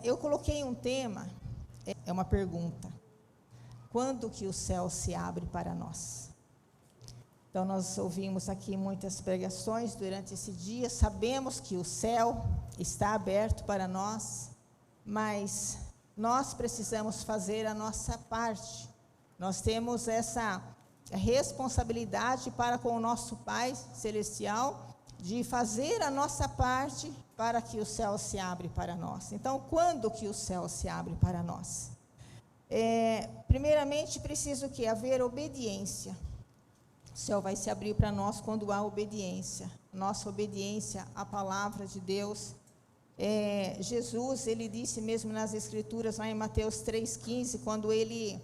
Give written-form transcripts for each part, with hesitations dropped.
Eu coloquei um tema, é uma pergunta: quando que o céu se abre para nós? Então, nós ouvimos aqui muitas pregações durante esse dia, sabemos que o céu está aberto para nós, mas nós precisamos fazer a nossa parte. Nós temos essa responsabilidade para com o nosso Pai Celestial, de fazer a nossa parte para que o céu se abre para nós. Então, quando que o céu se abre para nós? Primeiramente, precisa o quê? Haver obediência. O céu vai se abrir para nós quando há obediência. Nossa obediência à palavra de Deus. Jesus, ele disse mesmo nas Escrituras, lá em Mateus 3,15, quando ele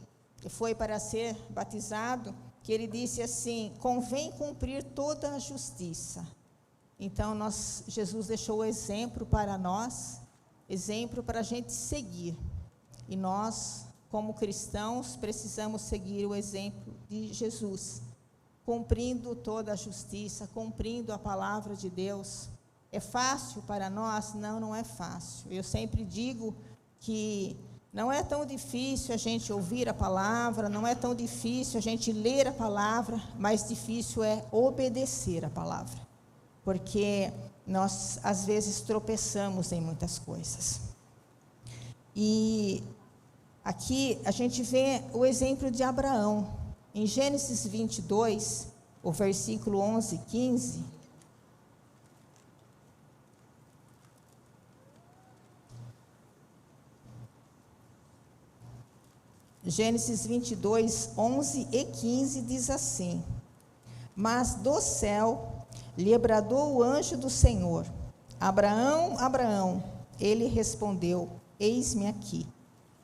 foi para ser batizado, que ele disse assim: convém cumprir toda a justiça. Então, Jesus deixou o exemplo para nós, exemplo para a gente seguir. E nós, como cristãos, precisamos seguir o exemplo de Jesus, cumprindo toda a justiça, cumprindo a palavra de Deus. É fácil para nós? Não, não é fácil. Eu sempre digo que não é tão difícil a gente ouvir a palavra, não é tão difícil a gente ler a palavra, mas difícil é obedecer a palavra. Porque nós, às vezes, tropeçamos em muitas coisas. E aqui a gente vê o exemplo de Abraão. Em Gênesis 22, o versículo 11 e 15. Gênesis 22, 11 e 15 diz assim: mas do céu lhe bradou o anjo do Senhor: Abraão, Abraão. Ele respondeu: eis-me aqui.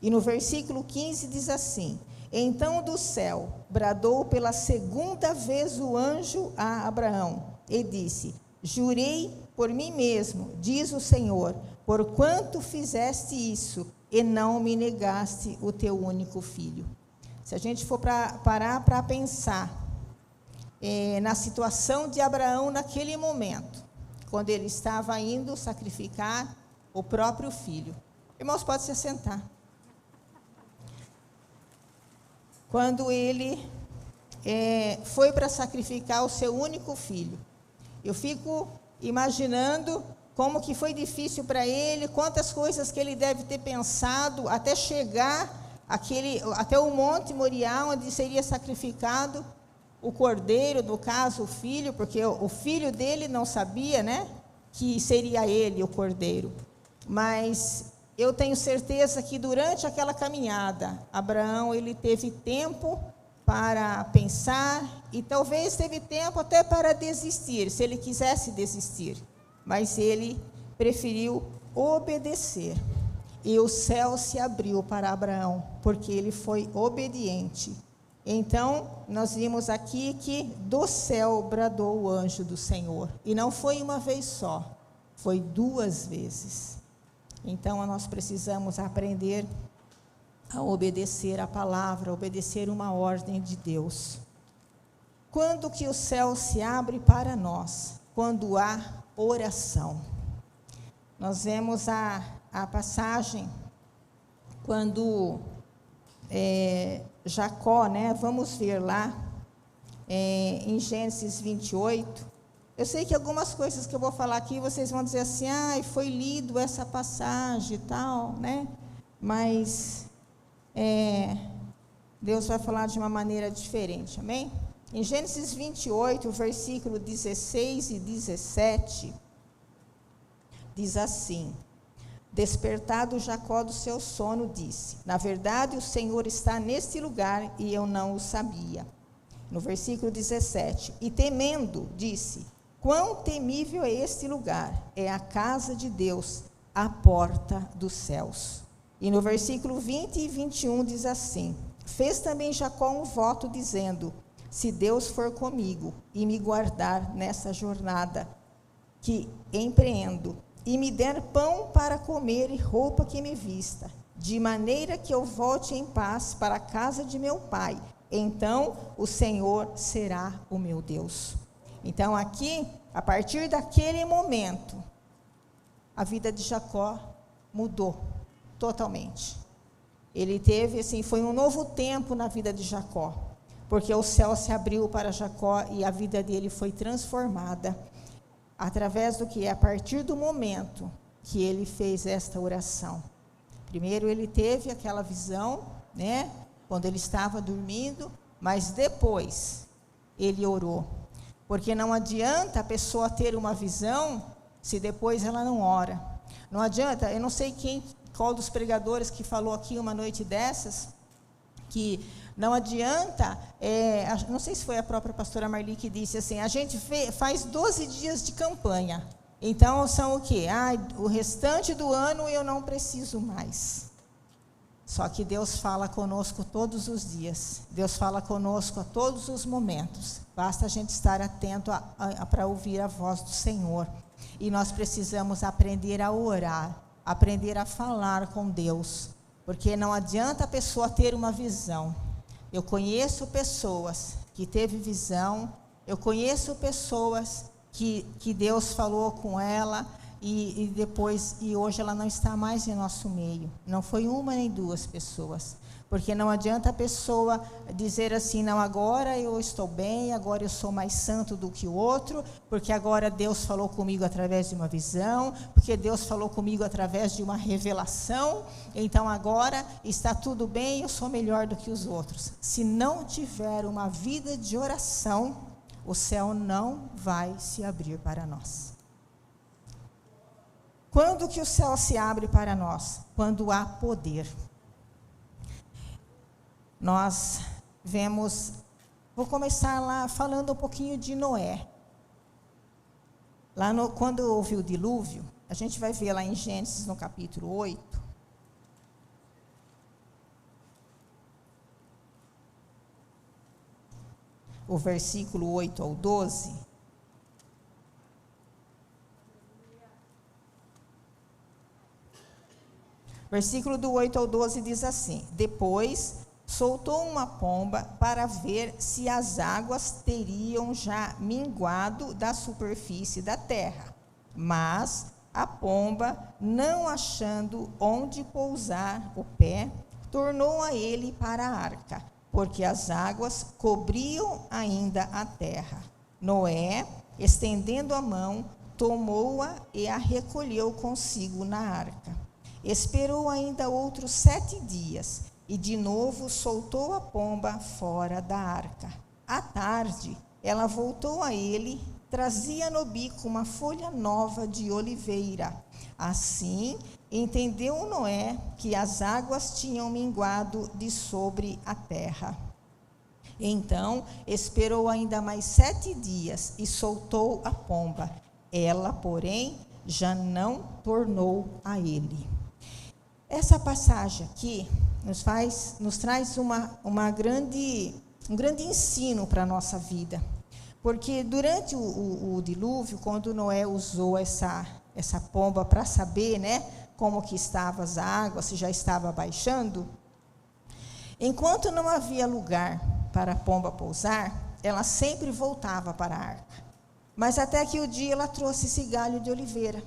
E no versículo 15 diz assim: então do céu bradou pela segunda vez o anjo a Abraão e disse: jurei por mim mesmo, diz o Senhor, porquanto fizeste isso e não me negaste o teu único filho. Se a gente for parar para pensar na situação de Abraão naquele momento, quando ele estava indo sacrificar o próprio filho. Irmãos, pode se assentar. Quando ele foi para sacrificar o seu único filho, eu fico imaginando como que foi difícil para ele, quantas coisas que ele deve ter pensado até chegar até o Monte Moriá, onde seria sacrificado o cordeiro, no caso o filho, porque o filho dele não sabia, né, que seria ele o cordeiro. Mas eu tenho certeza que durante aquela caminhada, Abraão, ele teve tempo para pensar e talvez teve tempo até para desistir, se ele quisesse desistir. Mas ele preferiu obedecer. E o céu se abriu para Abraão, porque ele foi obediente. Então, nós vimos aqui que do céu bradou o anjo do Senhor. E não foi uma vez só, foi 2 vezes. Então, nós precisamos aprender a obedecer a palavra, obedecer uma ordem de Deus. Quando que o céu se abre para nós? Quando há oração. Nós vemos a passagem quando Jacó, né? Vamos ver lá em Gênesis 28. Eu sei que algumas coisas que eu vou falar aqui, vocês vão dizer assim: foi lido essa passagem e tal, né? Mas Deus vai falar de uma maneira diferente, amém? Em Gênesis 28, versículo 16 e 17, diz assim: despertado Jacó do seu sono, disse: na verdade, o Senhor está neste lugar e eu não o sabia. No versículo 17, e temendo, disse: quão temível é este lugar! É a casa de Deus, a porta dos céus. E no versículo 20 e 21 diz assim: fez também Jacó um voto, dizendo: se Deus for comigo e me guardar nessa jornada que empreendo, e me der pão para comer e roupa que me vista, de maneira que eu volte em paz para a casa de meu pai, então o Senhor será o meu Deus. Então aqui, a partir daquele momento, a vida de Jacó mudou. totalmente. Ele teve, assim, foi um novo tempo na vida de Jacó, porque o céu se abriu para Jacó e a vida dele foi transformada, através do que? A partir do momento que ele fez esta oração. Primeiro ele teve aquela visão, né, quando ele estava dormindo, mas depois ele orou. Porque não adianta a pessoa ter uma visão se depois ela não ora. Não adianta, eu não sei qual dos pregadores que falou aqui uma noite dessas, que não adianta, não sei se foi a própria pastora Marli que disse assim, a gente faz 12 dias de campanha, então são o quê? O restante do ano eu não preciso mais. Só que Deus fala conosco todos os dias, Deus fala conosco a todos os momentos, basta a gente estar atento para ouvir a voz do Senhor, e nós precisamos aprender a orar, aprender a falar com Deus, porque não adianta a pessoa ter uma visão. Eu conheço pessoas que teve visão, eu conheço pessoas que Deus falou com ela, e hoje ela não está mais em nosso meio. Não foi uma nem duas pessoas. Porque não adianta a pessoa dizer assim, não, agora eu estou bem, agora eu sou mais santo do que o outro, porque agora Deus falou comigo através de uma visão, porque Deus falou comigo através de uma revelação, então agora está tudo bem, eu sou melhor do que os outros. Se não tiver uma vida de oração, o céu não vai se abrir para nós. Quando que o céu se abre para nós? Quando há poder. Nós vemos, vou começar lá falando um pouquinho de Noé. Quando houve o dilúvio, a gente vai ver lá em Gênesis, no capítulo 8. O versículo 8 ao 12. Versículo do 8 ao 12 diz assim: Depois soltou uma pomba para ver se as águas teriam já minguado da superfície da terra. Mas a pomba, não achando onde pousar o pé, tornou a ele para a arca, porque as águas cobriam ainda a terra. Noé, estendendo a mão, tomou-a e a recolheu consigo na arca. Esperou ainda outros 7 dias, e de novo soltou a pomba fora da arca. À tarde, ela voltou a ele, trazia no bico uma folha nova de oliveira. Assim, entendeu Noé que as águas tinham minguado de sobre a terra. Então, esperou ainda mais 7 dias e soltou a pomba. Ela, porém, já não tornou a ele. Essa passagem aqui nos traz um grande ensino para a nossa vida. Porque durante o dilúvio, quando Noé usou essa pomba para saber, né, como que estavam as águas, se já estava baixando, enquanto não havia lugar para a pomba pousar, ela sempre voltava para a arca. Mas até que o dia ela trouxe esse galho de oliveira.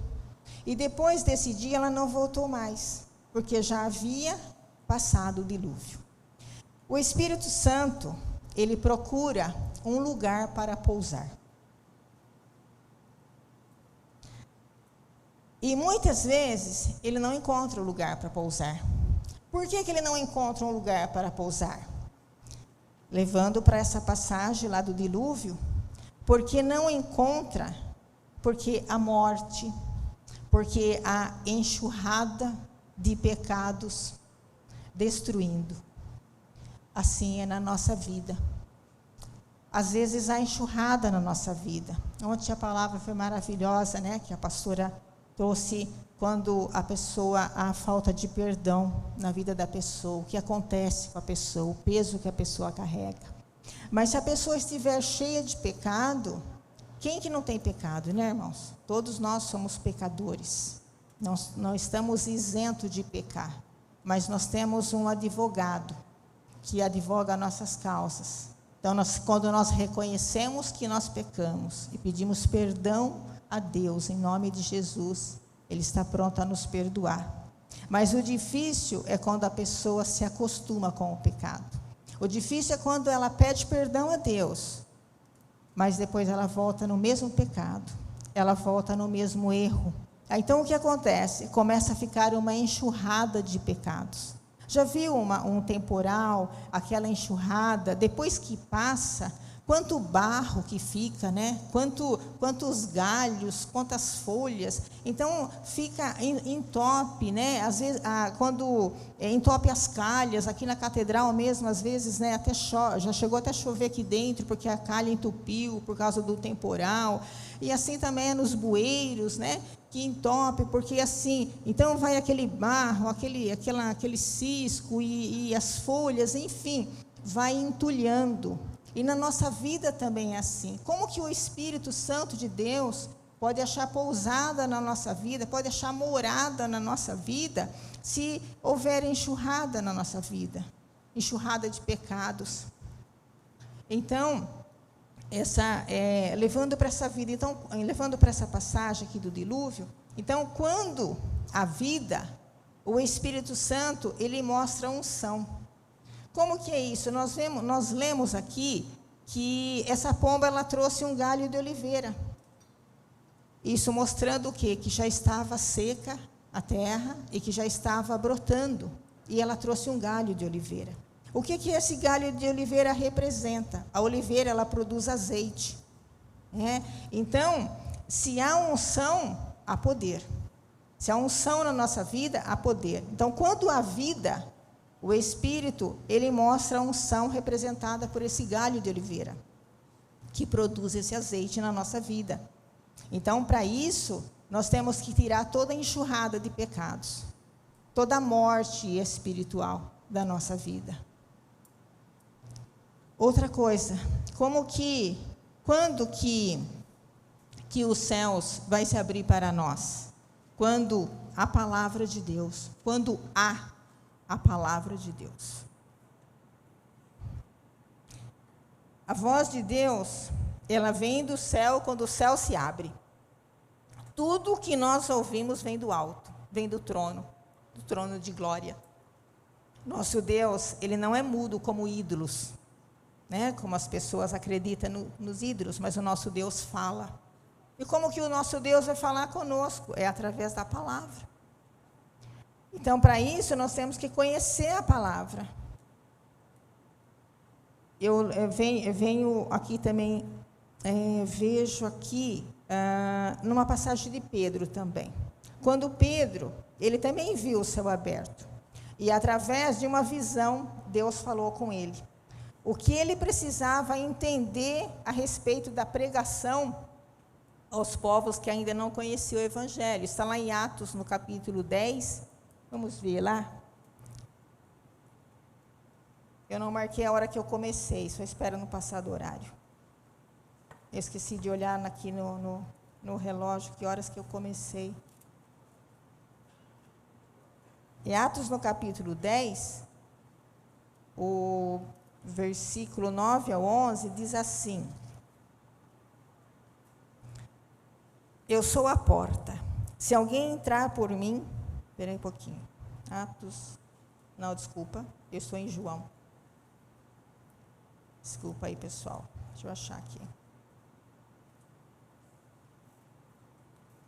E depois desse dia ela não voltou mais, porque já havia passado o dilúvio. O Espírito Santo, ele procura um lugar para pousar. E muitas vezes ele não encontra um lugar para pousar. Por que ele não encontra um lugar para pousar? Levando para essa passagem lá do dilúvio, porque não encontra, porque a morte, porque a enxurrada de pecados destruindo. Assim é na nossa vida. Às vezes há enxurrada na nossa vida. Ontem a palavra foi maravilhosa, né? Que a pastora trouxe quando a falta de perdão na vida da pessoa, o que acontece com a pessoa, o peso que a pessoa carrega. Mas se a pessoa estiver cheia de pecado, quem que não tem pecado, né, irmãos? Todos nós somos pecadores. Nós não estamos isentos de pecar, mas nós temos um advogado que advoga nossas causas. Então, quando nós reconhecemos que nós pecamos e pedimos perdão a Deus, em nome de Jesus, Ele está pronto a nos perdoar. Mas o difícil é quando a pessoa se acostuma com o pecado. O difícil é quando ela pede perdão a Deus, mas depois ela volta no mesmo pecado, ela volta no mesmo erro. Então o que acontece? Começa a ficar uma enxurrada de pecados. Já viu um temporal, aquela enxurrada, depois que passa, quanto barro que fica, né? Quantos galhos, quantas folhas. Então, fica entope, né? Às vezes, quando entope as calhas, aqui na catedral mesmo, às vezes, né? Já chegou até a chover aqui dentro, porque a calha entupiu por causa do temporal. E assim também é nos bueiros, né? Que entope, porque assim, então vai aquele barro, aquele cisco e as folhas, enfim, vai entulhando. E na nossa vida também é assim. Como que o Espírito Santo de Deus pode achar pousada na nossa vida, pode achar morada na nossa vida, se houver enxurrada na nossa vida, enxurrada de pecados? Então, levando para essa vida, então, levando para essa passagem aqui do dilúvio, então, quando a vida, o Espírito Santo, ele mostra a unção. Como que é isso? Nós lemos aqui que essa pomba, ela trouxe um galho de oliveira. Isso mostrando o quê? Que já estava seca a terra e que já estava brotando. E ela trouxe um galho de oliveira. O que esse galho de oliveira representa? A oliveira, ela produz azeite, né? Então, se há unção, há poder. Se há unção na nossa vida, há poder. Então, quando há vida, o Espírito, ele mostra a unção representada por esse galho de oliveira, que produz esse azeite na nossa vida. Então, para isso, nós temos que tirar toda a enxurrada de pecados, toda a morte espiritual da nossa vida. Outra coisa, quando que os céus vai se abrir para nós? Quando a palavra de Deus, quando há a palavra de Deus. A voz de Deus, ela vem do céu quando o céu se abre. Tudo que nós ouvimos vem do alto, vem do trono de glória. Nosso Deus, ele não é mudo como ídolos, né? Como as pessoas acreditam nos ídolos, mas o nosso Deus fala. E como que o nosso Deus vai falar conosco? É através da palavra. Então, para isso, nós temos que conhecer a palavra. Eu venho aqui também, vejo aqui, numa passagem de Pedro também. Quando Pedro, ele também viu o céu aberto. E através de uma visão, Deus falou com ele. O que ele precisava entender a respeito da pregação aos povos que ainda não conheciam o Evangelho. Está lá em Atos, no capítulo 10. Vamos ver lá. Eu não marquei a hora que eu comecei, só espero não passar do horário. Eu esqueci de olhar aqui no relógio que horas que eu comecei. Em Atos, no capítulo 10, o versículo 9 ao 11, diz assim: Eu sou a porta. Se alguém entrar por mim... Espera aí um pouquinho. Atos... Não, desculpa. Eu estou em João. Desculpa aí, pessoal. Deixa eu achar aqui.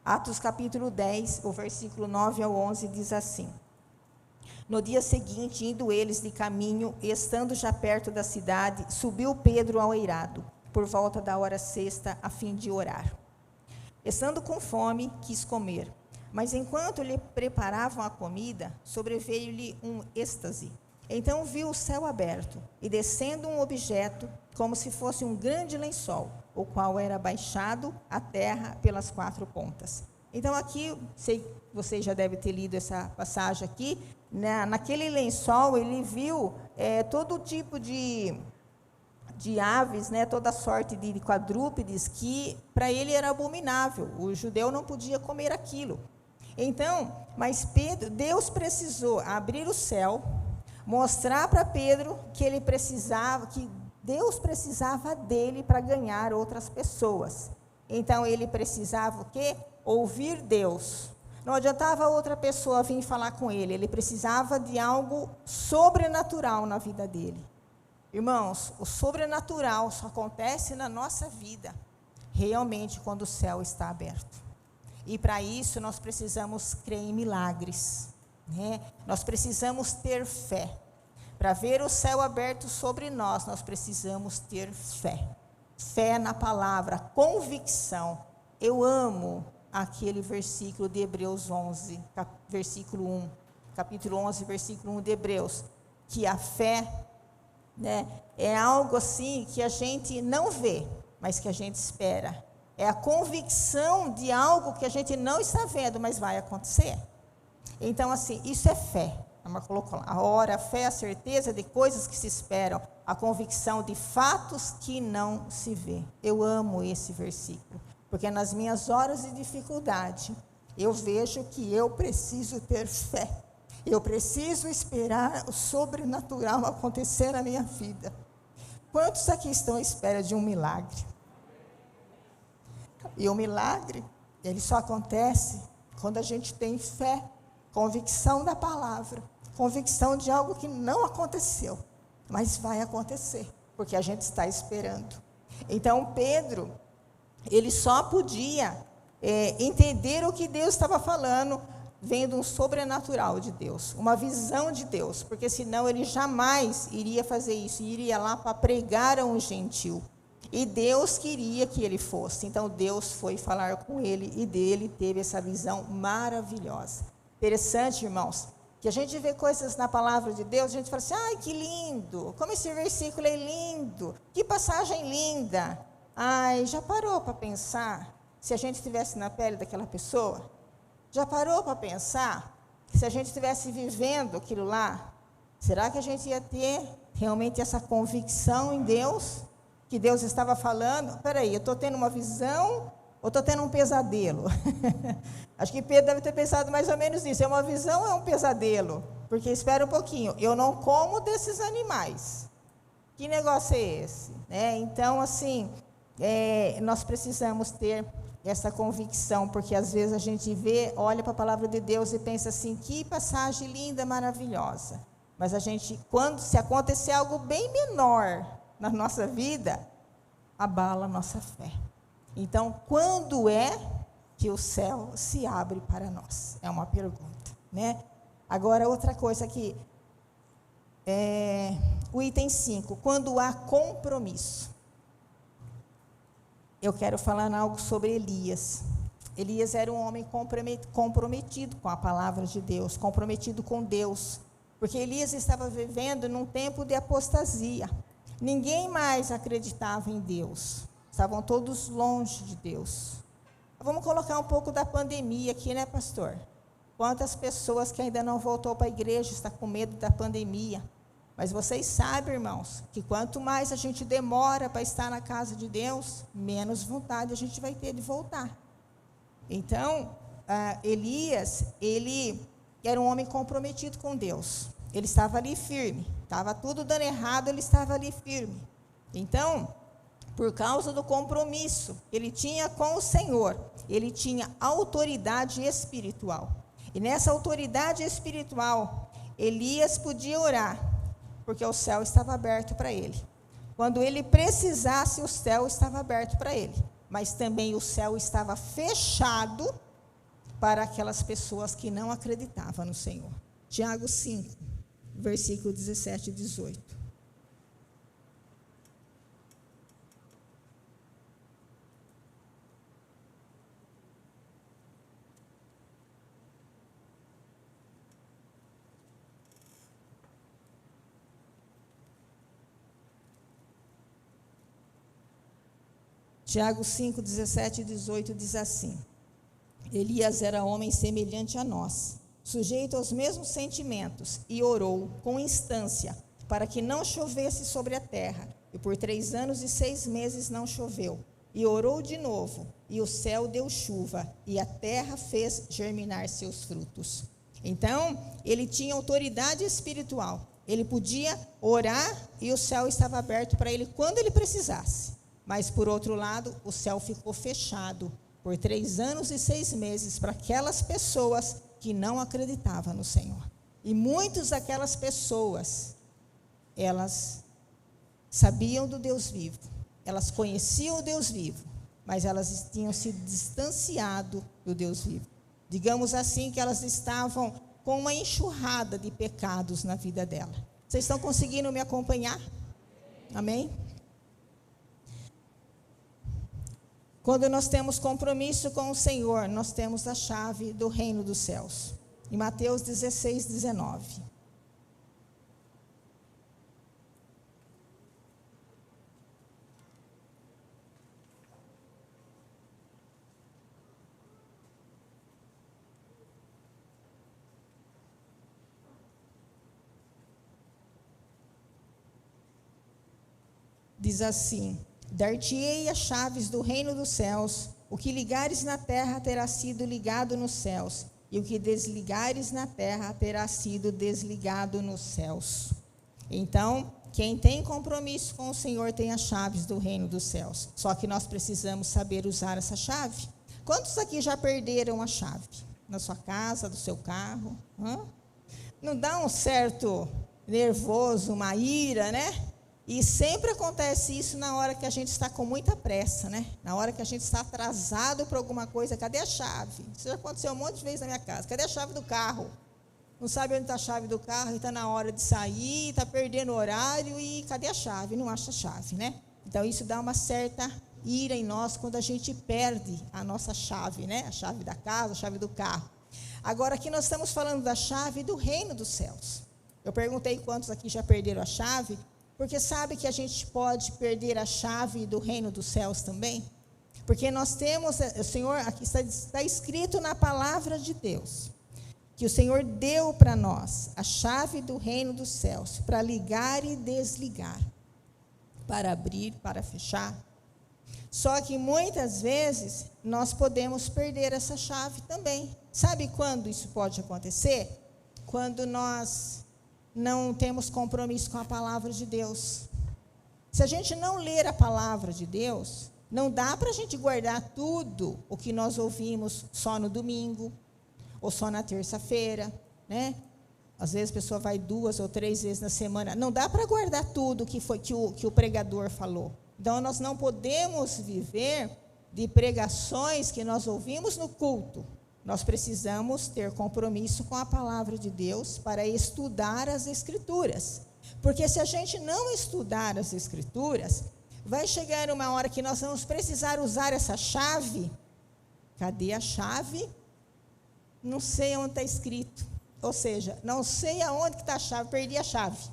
Atos capítulo 10, o versículo 9 ao 11, diz assim: No dia seguinte, indo eles de caminho, e estando já perto da cidade, subiu Pedro ao eirado, por volta da hora sexta, a fim de orar. Estando com fome, quis comer. Mas enquanto lhe preparavam a comida, sobreveio-lhe um êxtase. Então viu o céu aberto, e descendo um objeto, como se fosse um grande lençol, o qual era baixado à terra pelas quatro pontas. Então aqui, você já deve ter lido essa passagem aqui, naquele lençol ele viu todo tipo de aves, né, toda sorte de quadrúpedes, que para ele era abominável, o judeu não podia comer aquilo. Então, mas Deus precisou abrir o céu, mostrar para Pedro que Deus precisava dele para ganhar outras pessoas. Então, ele precisava o quê? Ouvir Deus. Não adiantava outra pessoa vir falar com ele. Ele precisava de algo sobrenatural na vida dele. Irmãos, o sobrenatural só acontece na nossa vida, realmente, quando o céu está aberto. E para isso, nós precisamos crer em milagres, né? Nós precisamos ter fé. Para ver o céu aberto sobre nós, nós precisamos ter fé. Fé na palavra, convicção. Eu amo aquele versículo de Hebreus 11, versículo 1, capítulo 11, versículo 1 de Hebreus, que a fé, né, é algo assim que a gente não vê, mas que a gente espera. É a convicção de algo que a gente não está vendo, mas vai acontecer. Então, assim, isso é fé. A Mar colocou lá. A fé é a certeza de coisas que se esperam, a convicção de fatos que não se vê. Eu amo esse versículo, porque nas minhas horas de dificuldade, eu vejo que eu preciso ter fé. Eu preciso esperar o sobrenatural acontecer na minha vida. Quantos aqui estão à espera de um milagre? E o milagre, ele só acontece quando a gente tem fé, convicção da palavra, convicção de algo que não aconteceu, mas vai acontecer, porque a gente está esperando. Então, Pedro, ele só podia entender o que Deus estava falando, vendo um sobrenatural de Deus, uma visão de Deus, porque senão ele jamais iria fazer isso, iria lá para pregar a um gentil. E Deus queria que ele fosse, então Deus foi falar com ele, e dele teve essa visão maravilhosa. Interessante, irmãos, que a gente vê coisas na palavra de Deus, a gente fala assim, ai, que lindo, como esse versículo é lindo, que passagem linda. Ai, já parou para pensar, se a gente estivesse na pele daquela pessoa? Já parou para pensar, se a gente estivesse vivendo aquilo lá, será que a gente ia ter realmente essa convicção em Deus? Que Deus estava falando, espera aí, eu estou tendo uma visão ou estou tendo um pesadelo? Acho que Pedro deve ter pensado mais ou menos isso, é uma visão ou é um pesadelo? Porque espera um pouquinho, eu não como desses animais. Que negócio é esse? Então, assim, nós precisamos ter essa convicção, porque às vezes a gente vê, olha para a palavra de Deus e pensa assim, que passagem linda, maravilhosa. Mas a gente, quando se acontecer algo bem menor na nossa vida, abala a nossa fé. Então, quando é que o céu se abre para nós? É uma pergunta, né? Agora, outra coisa aqui, o item 5, quando há compromisso. Eu quero falar algo sobre Elias. Elias era um homem comprometido com a palavra de Deus, comprometido com Deus, porque Elias estava vivendo num tempo de apostasia. Ninguém mais acreditava em Deus. Estavam todos longe de Deus. Vamos colocar um pouco da pandemia aqui, né, pastor? Quantas pessoas que ainda não voltou para a igreja, estão com medo da pandemia. Mas vocês sabem, irmãos, que quanto mais a gente demora para estar na casa de Deus, menos vontade a gente vai ter de voltar. Então, Elias, ele era um homem comprometido com Deus. Ele estava ali firme. Estava tudo dando errado, ele estava ali firme. Então, por causa do compromisso que ele tinha com o Senhor, ele tinha autoridade espiritual. E nessa autoridade espiritual, Elias podia orar, porque o céu estava aberto para ele. Quando ele precisasse, o céu estava aberto para ele. Mas também o céu estava fechado para aquelas pessoas que não acreditavam no Senhor. Tiago 5, versículo 17 e 18. Tiago 5, 17 e 18 diz assim: Elias era homem semelhante a nós, sujeito aos mesmos sentimentos, e orou com instância para que não chovesse sobre a terra. E por 3 anos e 6 meses não choveu. E orou de novo, e o céu deu chuva, e a terra fez germinar seus frutos. Então, ele tinha autoridade espiritual. Ele podia orar e o céu estava aberto para ele quando ele precisasse. Mas, por outro lado, o céu ficou fechado, por 3 anos e 6 meses para aquelas pessoas que não acreditavam no Senhor. E muitas daquelas pessoas, elas sabiam do Deus vivo, elas conheciam o Deus vivo, mas elas tinham se distanciado do Deus vivo. Digamos assim, que elas estavam com uma enxurrada de pecados na vida dela. Vocês estão conseguindo me acompanhar? Amém? Quando nós temos compromisso com o Senhor, nós temos a chave do reino dos céus. Em Mateus 16, 19. Diz assim: dar-te-ei as chaves do reino dos céus, o que ligares na terra terá sido ligado nos céus, e o que desligares na terra terá sido desligado nos céus. Então, quem tem compromisso com o Senhor tem as chaves do reino dos céus. Só que nós precisamos saber usar essa chave. Quantos aqui já perderam a chave? Na sua casa, do seu carro? Não dá um certo nervoso, uma ira, né? E sempre acontece isso na hora que a gente está com muita pressa, né? Na hora que a gente está atrasado para alguma coisa. Cadê a chave? Isso já aconteceu um monte de vezes na minha casa. Cadê a chave do carro? Não sabe onde está a chave do carro, e está na hora de sair, está perdendo o horário, e cadê a chave? Não acha a chave, né? Então, isso dá uma certa ira em nós quando a gente perde a nossa chave, né? A chave da casa, a chave do carro. Agora, aqui nós estamos falando da chave do reino dos céus. Eu perguntei quantos aqui já perderam a chave, porque sabe que a gente pode perder a chave do reino dos céus também? Porque nós temos, o Senhor, aqui está escrito na palavra de Deus, que o Senhor deu para nós a chave do reino dos céus, para ligar e desligar, para abrir, para fechar. Só que muitas vezes nós podemos perder essa chave também. Sabe quando isso pode acontecer? Quando nós não temos compromisso com a palavra de Deus. Se a gente não ler a palavra de Deus, não dá para a gente guardar tudo o que nós ouvimos só no domingo, ou só na terça-feira, né? Às vezes a pessoa vai 2 ou 3 vezes na semana. Não dá para guardar tudo que o pregador falou. Então, nós não podemos viver de pregações que nós ouvimos no culto. Nós precisamos ter compromisso com a palavra de Deus para estudar as Escrituras. Porque se a gente não estudar as Escrituras, vai chegar uma hora que nós vamos precisar usar essa chave. Cadê a chave? Não sei onde está escrito. Ou seja, não sei aonde está a chave, perdi a chave.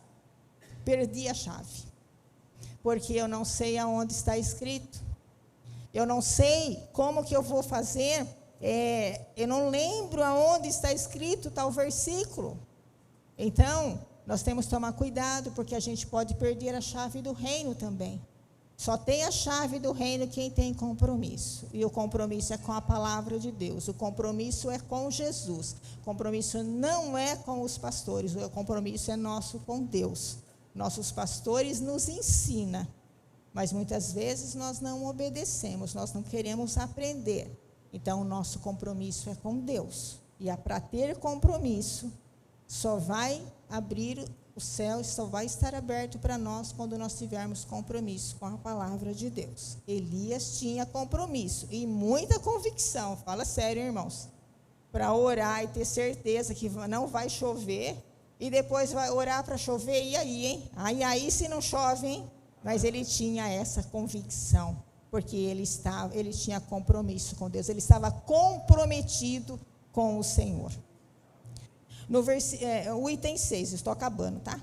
Perdi a chave. Porque eu não sei aonde está escrito. Eu não sei como que eu vou fazer. Eu não lembro aonde está escrito tal versículo. Então, nós temos que tomar cuidado, porque a gente pode perder a chave do reino também. Só tem a chave do reino quem tem compromisso. E o compromisso é com a palavra de Deus. O compromisso é com Jesus. O compromisso não é com os pastores. O compromisso é nosso com Deus. Nossos pastores nos ensinam. Mas muitas vezes nós não obedecemos. Nós não queremos aprender. Então, o nosso compromisso é com Deus. E para ter compromisso, só vai abrir o céu, só vai estar aberto para nós quando nós tivermos compromisso com a palavra de Deus. Elias tinha compromisso e muita convicção, fala sério, irmãos, para orar e ter certeza que não vai chover, e depois vai orar para chover, e aí, hein? Aí se não chove, hein? Mas ele tinha essa convicção. Porque ele tinha compromisso com Deus, ele estava comprometido com o Senhor. O item 6, estou acabando, tá?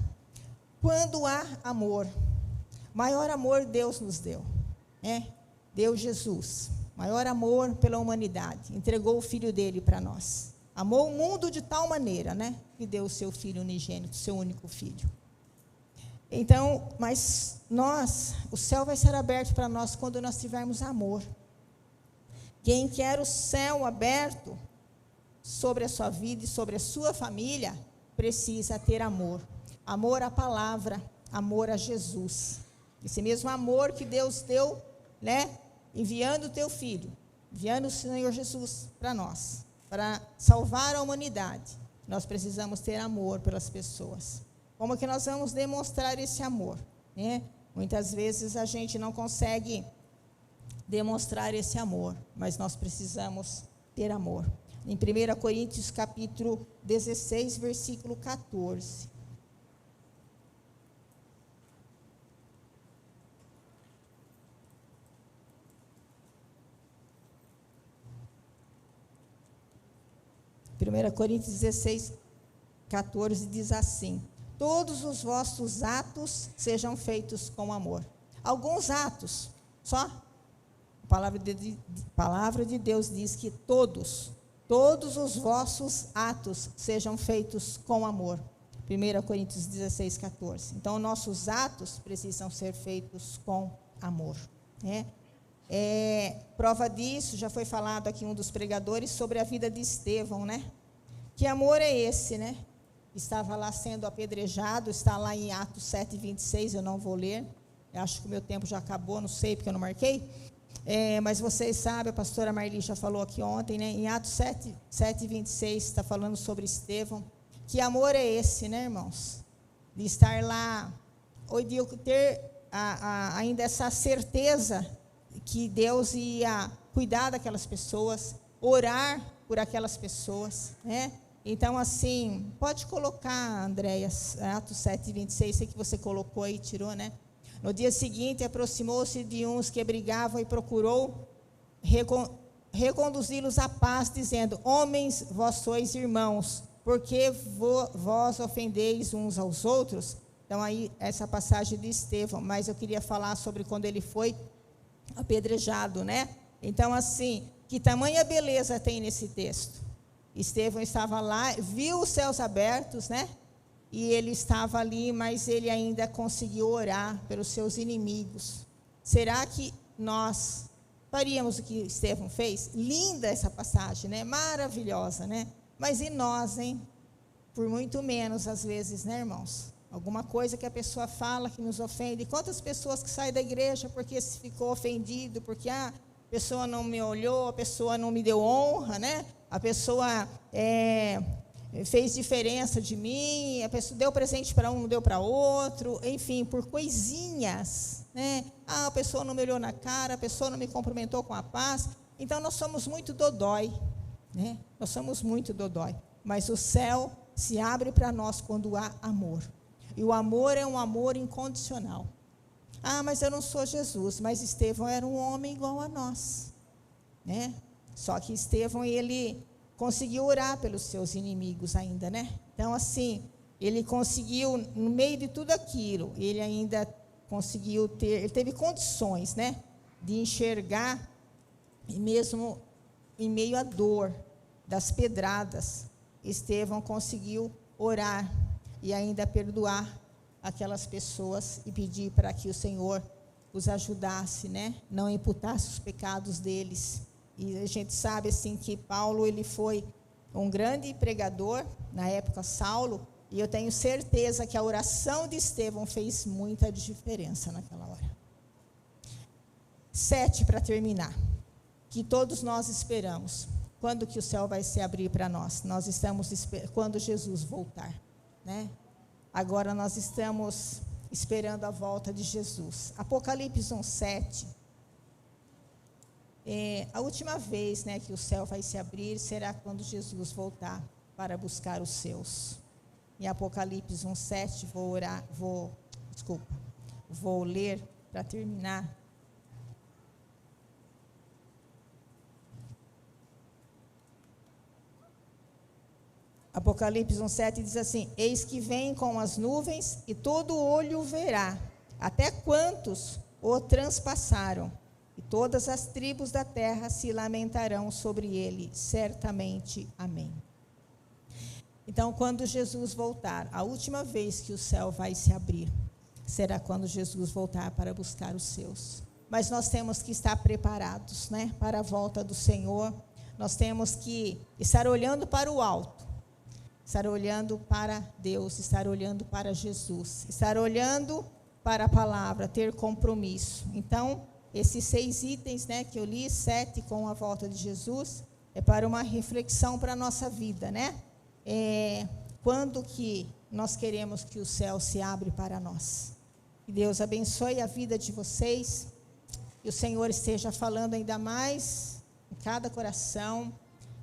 Quando há amor, maior amor Deus nos deu, né? Deu Jesus, maior amor pela humanidade, entregou o Filho dele para nós. Amou o mundo de tal maneira, né? Que deu o seu Filho unigênito, seu único Filho. Então, mas o céu vai ser aberto para nós quando nós tivermos amor. Quem quer o céu aberto sobre a sua vida e sobre a sua família, precisa ter amor. Amor à palavra, amor a Jesus. Esse mesmo amor que Deus deu, né? Enviando o teu Filho. enviando o Senhor Jesus para nós, para salvar a humanidade, nós precisamos ter amor pelas pessoas. Como que nós vamos demonstrar esse amor, né? Muitas vezes a gente não consegue demonstrar esse amor, mas nós precisamos ter amor. Em 1 Coríntios capítulo 16, versículo 14. Primeira Coríntios 16, 14 diz assim: todos os vossos atos sejam feitos com amor. Alguns atos, só a palavra de Deus diz que todos os vossos atos sejam feitos com amor. 1 Coríntios 16, 14. Então, nossos atos precisam ser feitos com amor, né? Prova disso, já foi falado aqui um dos pregadores sobre a vida de Estevão, né? Que amor é esse, né? Estava lá sendo apedrejado, está lá em Atos 7, 26, eu não vou ler, eu acho que o meu tempo já acabou, não sei porque eu não marquei, mas vocês sabem, a pastora Marli já falou aqui ontem, né? Em Atos 7, 26, está falando sobre Estevão. Que amor é esse, né, irmãos? De estar lá, ou de eu ter ainda essa certeza que Deus ia cuidar daquelas pessoas, orar por aquelas pessoas, né? Então, assim, pode colocar, Andréia, Atos 7, 26, sei que você colocou aí, tirou, né? No dia seguinte, aproximou-se de uns que brigavam e procurou reconduzi-los à paz, dizendo: homens, vós sois irmãos, porque vós ofendeis uns aos outros? Então, aí, essa passagem de Estevão, mas eu queria falar sobre quando ele foi apedrejado, né? Então, assim, que tamanha beleza tem nesse texto? Estevão estava lá, viu os céus abertos, né? E ele estava ali, mas ele ainda conseguiu orar pelos seus inimigos. Será que nós faríamos o que Estevão fez? Linda essa passagem, né? Maravilhosa, né? Mas e nós, hein? Por muito menos, às vezes, né, irmãos? Alguma coisa que a pessoa fala que nos ofende. Quantas pessoas que saem da igreja porque se ficou ofendido, porque a pessoa não me olhou, a pessoa não me deu honra, né? A pessoa fez diferença de mim, a pessoa deu presente para um, não deu para outro, enfim, por coisinhas, né? A pessoa não me olhou na cara, a pessoa não me cumprimentou com a paz. Então, nós somos muito dodói, né? Nós somos muito dodói. Mas o céu se abre para nós quando há amor. E o amor é um amor incondicional. Ah, mas eu não sou Jesus. Mas Estevão era um homem igual a nós, né? Só que Estevão, ele conseguiu orar pelos seus inimigos ainda, né? Então, assim, ele conseguiu, no meio de tudo aquilo, ele ainda conseguiu ele teve condições, né? De enxergar, e mesmo em meio à dor, das pedradas, Estevão conseguiu orar e ainda perdoar aquelas pessoas e pedir para que o Senhor os ajudasse, né? Não imputasse os pecados deles. E a gente sabe assim que Paulo, ele foi um grande pregador, na época Saulo, e eu tenho certeza que a oração de Estevão fez muita diferença naquela hora. 7, para terminar, que todos nós esperamos. Quando que o céu vai se abrir para nós? Nós estamos quando Jesus voltar, né? Agora nós estamos esperando a volta de Jesus. Apocalipse 1:7. A última vez, né, que o céu vai se abrir será quando Jesus voltar para buscar os seus. Em Apocalipse 1:7, vou ler para terminar. Apocalipse 1:7 diz assim: eis que vem com as nuvens, e todo olho o verá, até quantos o transpassaram, e todas as tribos da terra se lamentarão sobre ele, certamente. Amém. Então, quando Jesus voltar, a última vez que o céu vai se abrir, será quando Jesus voltar para buscar os seus. Mas nós temos que estar preparados, né, para a volta do Senhor. Nós temos que estar olhando para o alto, estar olhando para Deus, estar olhando para Jesus, estar olhando para a palavra, ter compromisso. Então, esses 6 itens, né, que eu li, 7 com a volta de Jesus, é para uma reflexão para a nossa vida, né? Quando que nós queremos que o céu se abre para nós? Que Deus abençoe a vida de vocês, e o Senhor esteja falando ainda mais em cada coração.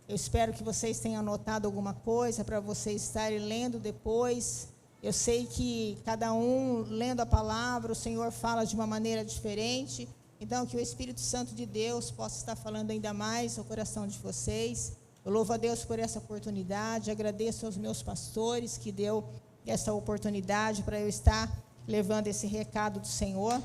Eu espero que vocês tenham anotado alguma coisa para vocês estarem lendo depois. Eu sei que cada um, lendo a palavra, o Senhor fala de uma maneira diferente. Então, que o Espírito Santo de Deus possa estar falando ainda mais ao coração de vocês. Eu louvo a Deus por essa oportunidade, agradeço aos meus pastores que deu essa oportunidade para eu estar levando esse recado do Senhor.